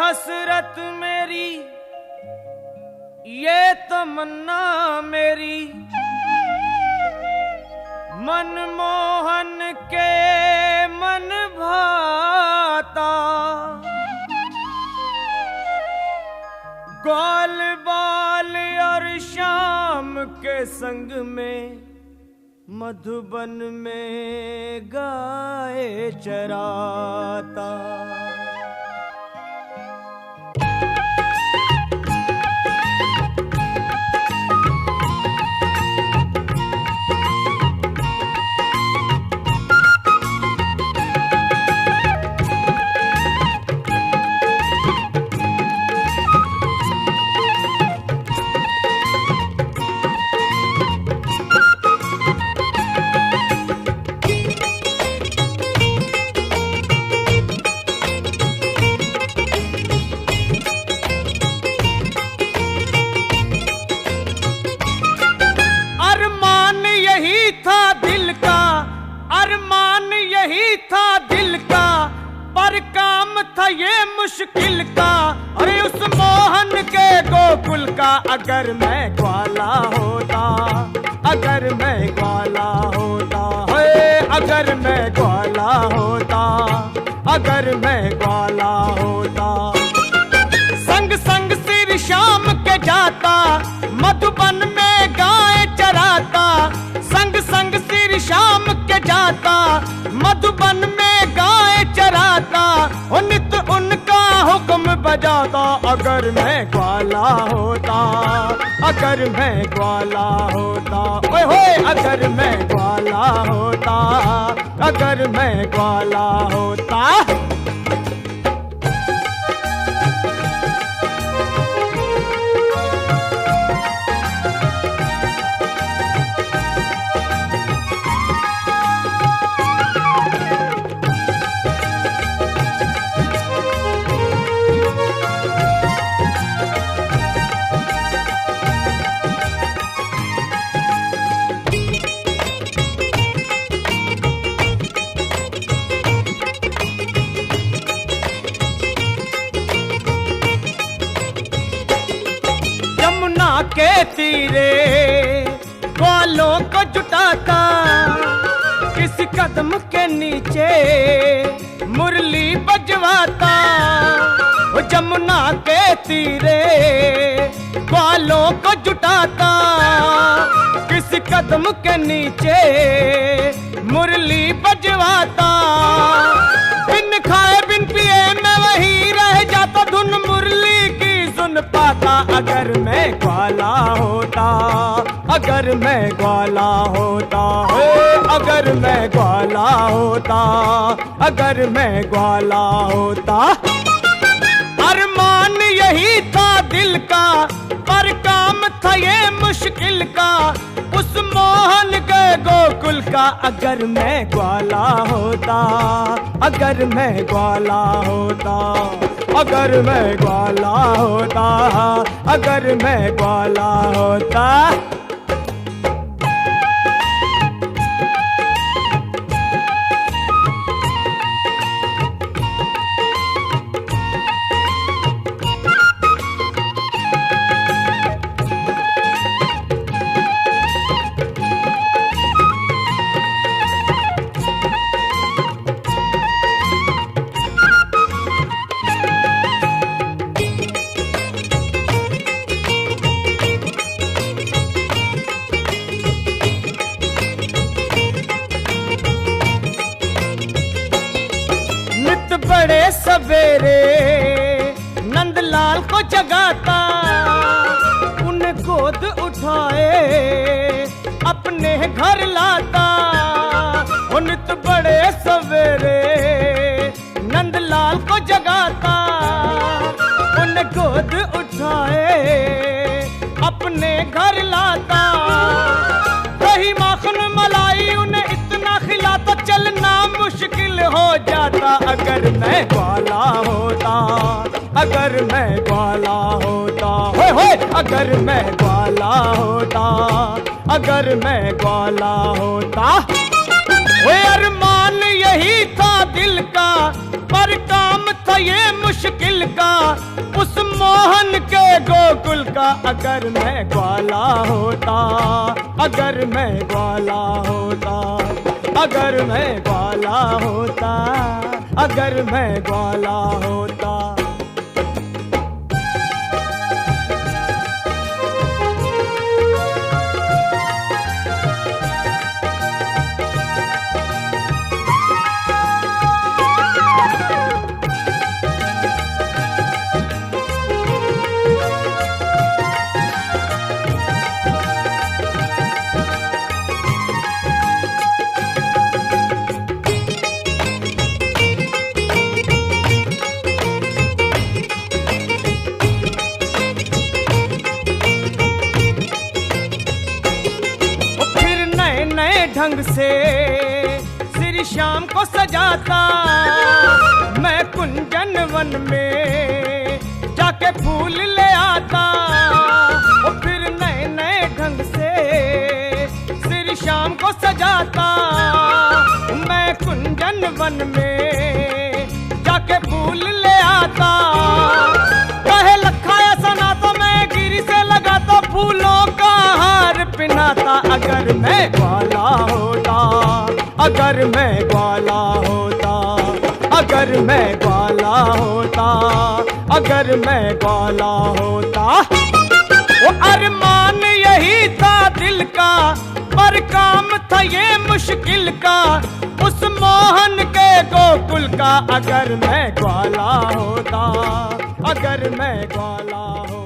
हसरत मेरी, ये तमन्ना मेरी, मनमोहन के मन भाता। ग्वाल बाल और शाम के संग में मधुबन में गाय चराता। अरमान यही था दिल का, पर काम था ये मुश्किल का। अरे उस मोहन के गोकुल का, अगर मैं ग्वाला होता, अगर मैं ग्वाला होता, अगर मैं ग्वाला होता, अगर मैं ग्वाला होता। संग संग सिर शाम के जाता, मधुबन में गाय चराता। संग संग सिर शाम के जाता, मधुबन में गाय चराता। नित उनका हुक्म बजाता, अगर मैं ग्वाला होता, अगर मैं ग्वाला होता, ओए होए अगर मैं ग्वाला होता, अगर मैं ग्वाला होता। के तीरे ग्वालों को जुटाता, किसी कदम के नीचे मुरली बजवाता। वो जमुना के तीरे ग्वालों को जुटाता, किसी कदम के नीचे मुरली बजवाता। बिन खाए बिन पिए मैं वहीं रह जाता, धुन मुरली की सुन पाता। अगर मैं ग्वाला होता, अगर मैं ग्वाला होता, अगर मैं ग्वाला होता, अगर मैं ग्वाला होता। अरमान यही था दिल का, पर काम था ये मुश्किल का। उस मोहन के गोकुल का, अगर मैं ग्वाला होता, अगर मैं ग्वाला होता, अगर मैं ग्वाला होता, अगर मैं ग्वाला होता। बड़े सवेरे नंदलाल को जगाता, उन्हें गोद उठाए अपने घर लाता। नित बड़े सवेरे नंदलाल को जगाता, उन्हें गोद उठाए अपने घर लाता। दही माखन मलाई उन्हें इतना खिलाता, चलना मुश्किल हो जाता। अगर मैं ग्वाला होता, अगर मैं ग्वाला होता, होए होए अगर मैं ग्वाला होता, अगर मैं ग्वाला होता। वो अरमान यही था दिल का, पर काम था था ये मुश्किल का, उस मोहन के गोकुल का। अगर मैं ग्वाला होता, अगर मैं ग्वाला होता, अगर मैं ग्वाला होता, अगर मैं ग्वाला होता। ढंग से श्री श्याम को सजाता, मैं कुंजन वन में जाके फूल ले आता। और फिर नए नए ढंग से श्री श्याम को सजाता, मैं कुंजन वन में जाके फूल ले आता। कहे लखा ऐसा ना तो मैं गिरी से लगाता, फूलों का हार पिनाता। अगर मैं ग्वाला होता, अगर मैं ग्वाला होता, अगर मैं ग्वाला होता, अगर मैं ग्वाला होता। वो अरमान यही था दिल का, पर काम था ये मुश्किल का, उस मोहन के गोकुल का। अगर मैं ग्वाला होता, अगर मैं ग्वाला होता।